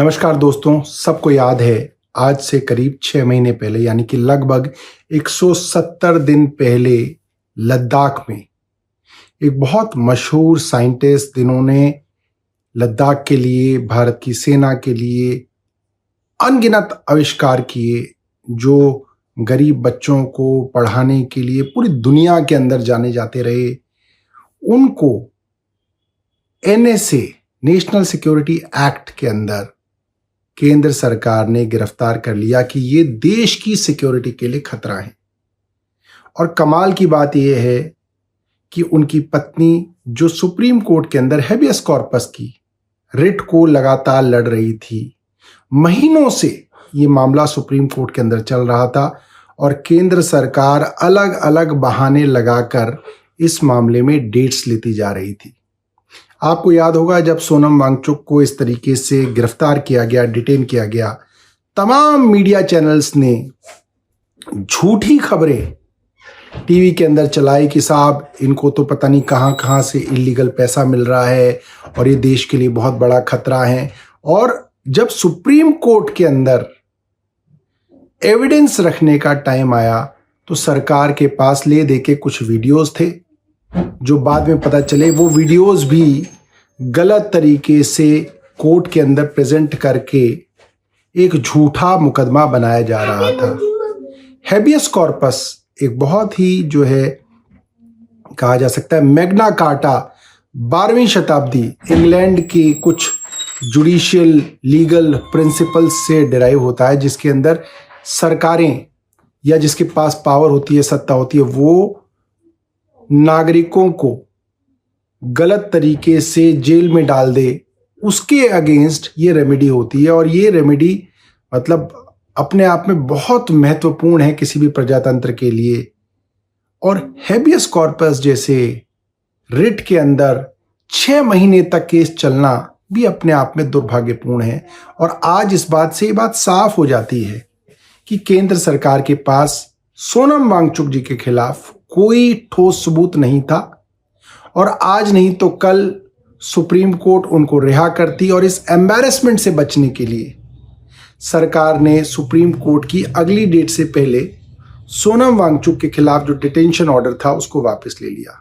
नमस्कार दोस्तों, सबको याद है आज से करीब 6 महीने पहले यानी कि लगभग 170 दिन पहले लद्दाख में एक बहुत मशहूर साइंटिस्ट जिन्होंने लद्दाख के लिए, भारत की सेना के लिए अनगिनत आविष्कार किए, जो गरीब बच्चों को पढ़ाने के लिए पूरी दुनिया के अंदर जाने जाते रहे, उनको एनएसए नेशनल सिक्योरिटी एक्ट के अंदर केंद्र सरकार ने गिरफ्तार कर लिया कि ये देश की सिक्योरिटी के लिए खतरा है। और कमाल की बात यह है कि उनकी पत्नी, जो सुप्रीम कोर्ट के अंदर हेबियस कॉर्पस की रिट को लगातार लड़ रही थी, महीनों से ये मामला सुप्रीम कोर्ट के अंदर चल रहा था और केंद्र सरकार अलग अलग बहाने लगाकर इस मामले में डेट्स लेती जा रही थी। आपको याद होगा जब सोनम वांगचुक को इस तरीके से गिरफ्तार किया गया, डिटेन किया गया, तमाम मीडिया चैनल्स ने झूठी खबरें टीवी के अंदर चलाई कि साहब इनको तो पता नहीं कहां कहां से इलीगल पैसा मिल रहा है और ये देश के लिए बहुत बड़ा खतरा है। और जब सुप्रीम कोर्ट के अंदर एविडेंस रखने का टाइम आया तो सरकार के पास ले दे के कुछ वीडियोस थे, जो बाद में पता चले वो वीडियोस भी गलत तरीके से कोर्ट के अंदर प्रेजेंट करके एक झूठा मुकदमा बनाया जा रहा था। हेबियस कॉर्पस एक बहुत ही जो है कहा जा सकता है मैग्ना कार्टा 12वीं शताब्दी इंग्लैंड की कुछ जुडिशियल लीगल प्रिंसिपल्स से डिराइव होता है, जिसके अंदर सरकारें या जिसके पास पावर होती है, सत्ता होती है, वो नागरिकों को गलत तरीके से जेल में डाल दे, उसके अगेंस्ट ये रेमेडी होती है। और ये रेमेडी मतलब अपने आप में बहुत महत्वपूर्ण है किसी भी प्रजातंत्र के लिए। और हेबियस कॉर्पस जैसे रिट के अंदर 6 महीने तक केस चलना भी अपने आप में दुर्भाग्यपूर्ण है। और आज इस बात से ये बात साफ हो जाती है कि केंद्र सरकार के पास सोनम वांगचुक जी के खिलाफ कोई ठोस सबूत नहीं था और आज नहीं तो कल सुप्रीम कोर्ट उनको रिहा करती। और इस एम्बैरेसमेंट से बचने के लिए सरकार ने सुप्रीम कोर्ट की अगली डेट से पहले सोनम वांगचुक के खिलाफ जो डिटेंशन ऑर्डर था उसको वापस ले लिया।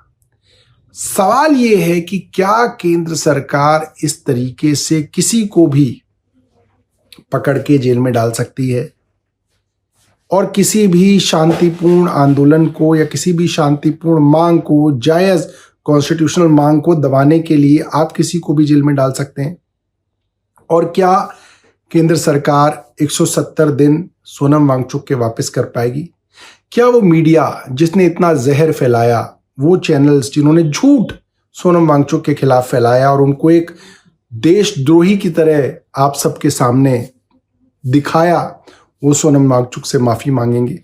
सवाल यह है कि क्या केंद्र सरकार इस तरीके से किसी को भी पकड़ के जेल में डाल सकती है और किसी भी शांतिपूर्ण आंदोलन को या किसी भी शांतिपूर्ण मांग को, जायज कॉन्स्टिट्यूशनल मांग को दबाने के लिए आप किसी को भी जेल में डाल सकते हैं? और क्या केंद्र सरकार 170 दिन सोनम वांगचुक के वापस कर पाएगी? क्या वो मीडिया जिसने इतना जहर फैलाया, वो चैनल्स जिन्होंने झूठ सोनम वांगचुक के खिलाफ फैलाया और उनको एक देशद्रोही की तरह आप सबके सामने दिखाया, वो सोनम वांगचुक से माफी मांगेंगे?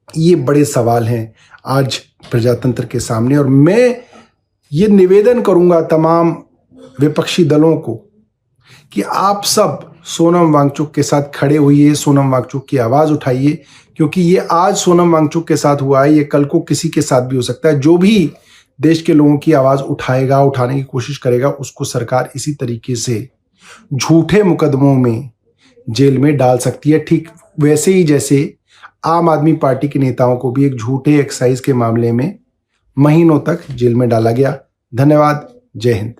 ये बड़े सवाल हैं आज प्रजातंत्र के सामने। और मैं ये निवेदन करूंगा तमाम विपक्षी दलों को कि आप सब सोनम वांगचुक के साथ खड़े होइए, सोनम वांगचुक की आवाज उठाइए, क्योंकि ये आज सोनम वांगचुक के साथ हुआ है, ये कल को किसी के साथ भी हो सकता है। जो भी देश के लोगों की आवाज उठाएगा, उठाने की कोशिश करेगा, उसको सरकार इसी तरीके से झूठे मुकदमों में जेल में डाल सकती है। ठीक वैसे ही जैसे आम आदमी पार्टी के नेताओं को भी एक झूठे एक्साइज के मामले में महीनों तक जेल में डाला गया। धन्यवाद। जय हिंद।